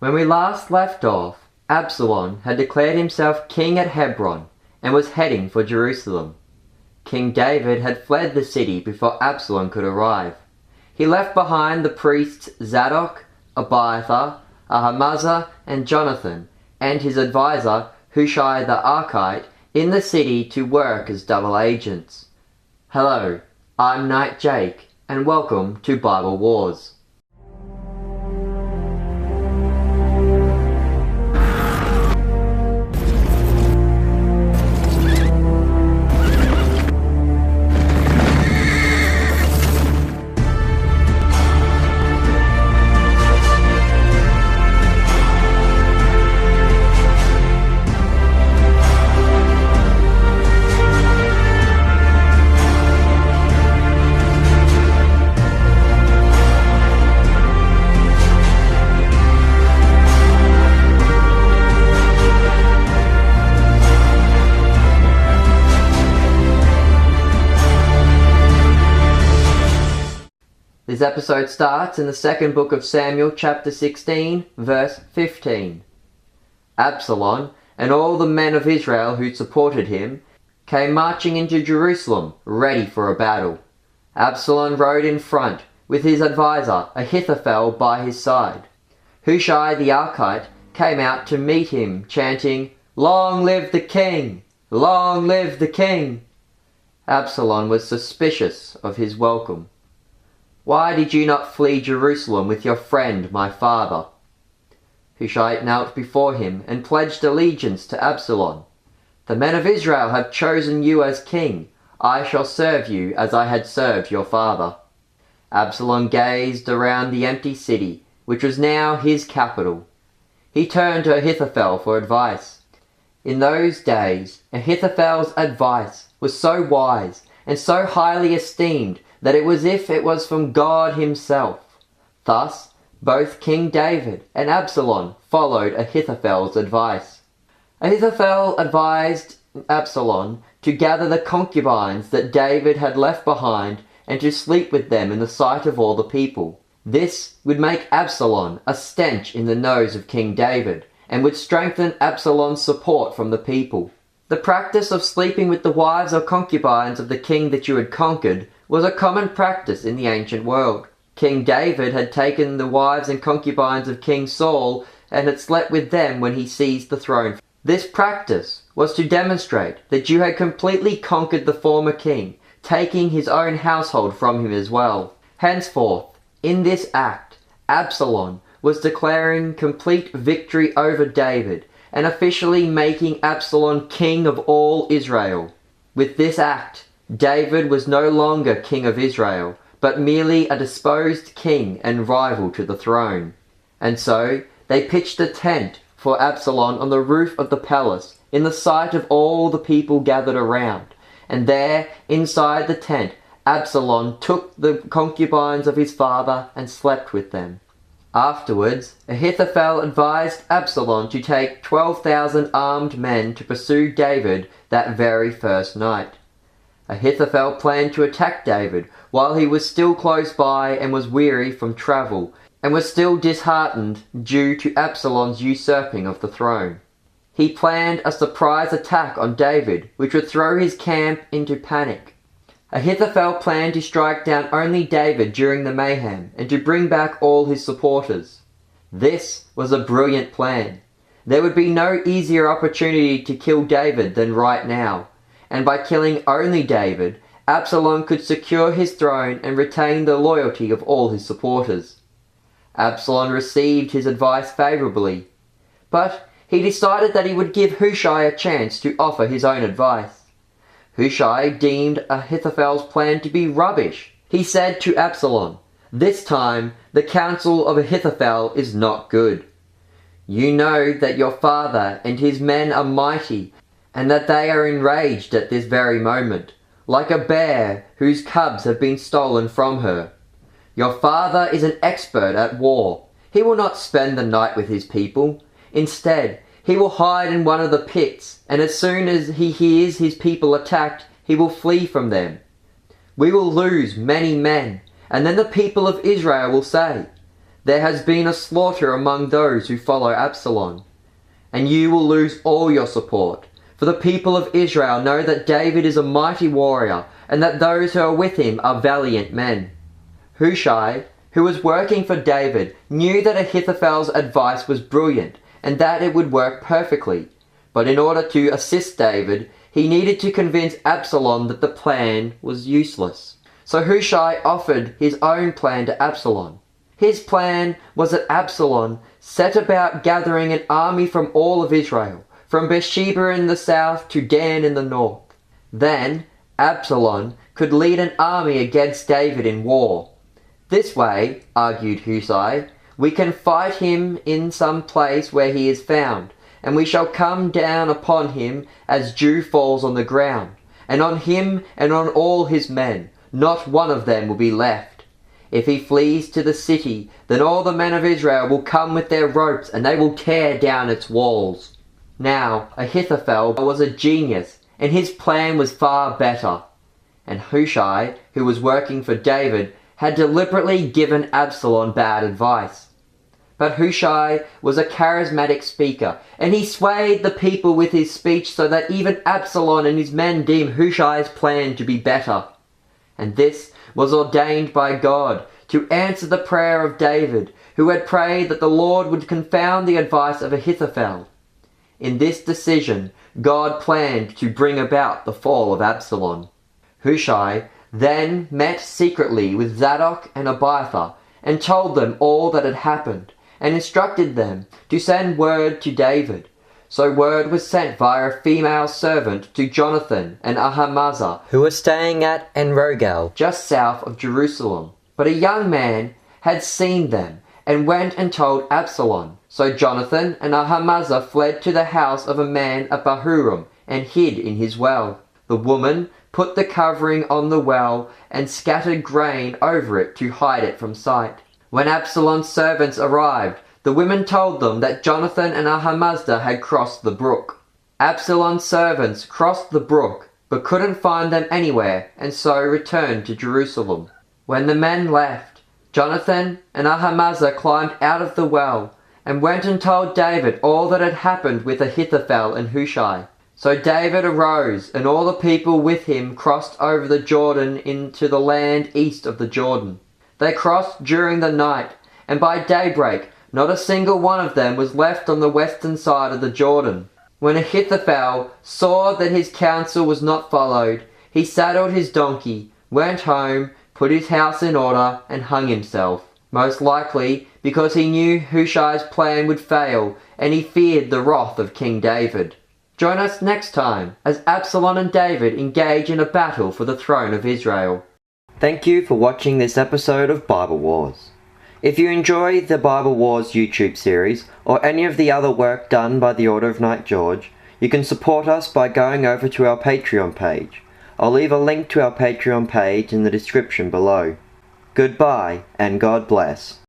When we last left off, Absalom had declared himself king at Hebron and was heading for Jerusalem. King David had fled the city before Absalom could arrive. He left behind the priests Zadok, Abiathar, Ahimaaz, and Jonathan, and his advisor Hushai the Archite in the city to work as double agents. Hello, I'm Knight Jake, and welcome to Bible Wars. This episode starts in the second book of Samuel, chapter 16, verse 15. Absalom and all the men of Israel who supported him came marching into Jerusalem, ready for a battle. Absalom rode in front, with his advisor Ahithophel by his side. Hushai the Archite came out to meet him, chanting, "Long live the king! Long live the king!" Absalom was suspicious of his welcome. "Why did you not flee Jerusalem with your friend, my father?" Hushai knelt before him and pledged allegiance to Absalom. "The men of Israel have chosen you as king. I shall serve you as I had served your father." Absalom gazed around the empty city, which was now his capital. He turned to Ahithophel for advice. In those days, Ahithophel's advice was so wise and so highly esteemed that it was as if it was from God himself. Thus, both King David and Absalom followed Ahithophel's advice. Ahithophel advised Absalom to gather the concubines that David had left behind and to sleep with them in the sight of all the people. This would make Absalom a stench in the nose of King David and would strengthen Absalom's support from the people. The practice of sleeping with the wives or concubines of the king that you had conquered was a common practice in the ancient world. King David had taken the wives and concubines of King Saul and had slept with them when he seized the throne. This practice was to demonstrate that you had completely conquered the former king, taking his own household from him as well. Henceforth, in this act, Absalom was declaring complete victory over David and officially making Absalom king of all Israel. With this act, David was no longer king of Israel, but merely a deposed king and rival to the throne. And so they pitched a tent for Absalom on the roof of the palace, in the sight of all the people gathered around. And there, inside the tent, Absalom took the concubines of his father and slept with them. Afterwards, Ahithophel advised Absalom to take 12,000 armed men to pursue David that very first night. Ahithophel planned to attack David while he was still close by and was weary from travel, and was still disheartened due to Absalom's usurping of the throne. He planned a surprise attack on David, which would throw his camp into panic. Ahithophel planned to strike down only David during the mayhem and to bring back all his supporters. This was a brilliant plan. There would be no easier opportunity to kill David than right now, and by killing only David, Absalom could secure his throne and retain the loyalty of all his supporters. Absalom received his advice favorably, but he decided that he would give Hushai a chance to offer his own advice. Hushai deemed Ahithophel's plan to be rubbish. He said to Absalom, "This time the counsel of Ahithophel is not good. You know that your father and his men are mighty, and that they are enraged at this very moment, like a bear whose cubs have been stolen from her. Your father is an expert at war. He will not spend the night with his people. Instead, he will hide in one of the pits, and as soon as he hears his people attacked, he will flee from them. We will lose many men, and then the people of Israel will say, there has been a slaughter among those who follow Absalom, and you will lose all your support. For the people of Israel know that David is a mighty warrior, and that those who are with him are valiant men." Hushai, who was working for David, knew that Ahithophel's advice was brilliant, and that it would work perfectly. But in order to assist David, he needed to convince Absalom that the plan was useless. So Hushai offered his own plan to Absalom. His plan was that Absalom set about gathering an army from all of Israel, from Beersheba in the south to Dan in the north. Then Absalom could lead an army against David in war. "This way," argued Hushai, "we can fight him in some place where he is found, and we shall come down upon him as dew falls on the ground, and on him and on all his men. Not one of them will be left. If he flees to the city, then all the men of Israel will come with their ropes, and they will tear down its walls." Now Ahithophel was a genius, and his plan was far better. And Hushai, who was working for David, had deliberately given Absalom bad advice. But Hushai was a charismatic speaker, and he swayed the people with his speech so that even Absalom and his men deemed Hushai's plan to be better. And this was ordained by God to answer the prayer of David, who had prayed that the Lord would confound the advice of Ahithophel. In this decision, God planned to bring about the fall of Absalom. Hushai then met secretly with Zadok and Abiathar and told them all that had happened, and instructed them to send word to David. So word was sent via a female servant to Jonathan and Ahimaaz, who were staying at En-Rogel, just south of Jerusalem. But a young man had seen them and went and told Absalom. So Jonathan and Ahimaaz fled to the house of a man at Bahurim and hid in his well. The woman put the covering on the well and scattered grain over it to hide it from sight. When Absalom's servants arrived, the women told them that Jonathan and Ahimaaz had crossed the brook. Absalom's servants crossed the brook, but couldn't find them anywhere, and so returned to Jerusalem. When the men left, Jonathan and Ahimaaz climbed out of the well, and went and told David all that had happened with Ahithophel and Hushai. So David arose, and all the people with him crossed over the Jordan into the land east of the Jordan. They crossed during the night, and by daybreak not a single one of them was left on the western side of the Jordan. When Ahithophel saw that his counsel was not followed, he saddled his donkey, went home, put his house in order, and hung himself. Most likely because he knew Hushai's plan would fail, and he feared the wrath of King David. Join us next time as Absalom and David engage in a battle for the throne of Israel. Thank you for watching this episode of Bible Wars. If you enjoy the Bible Wars YouTube series, or any of the other work done by the Order of Knight George, you can support us by going over to our Patreon page. I'll leave a link to our Patreon page in the description below. Goodbye, and God bless.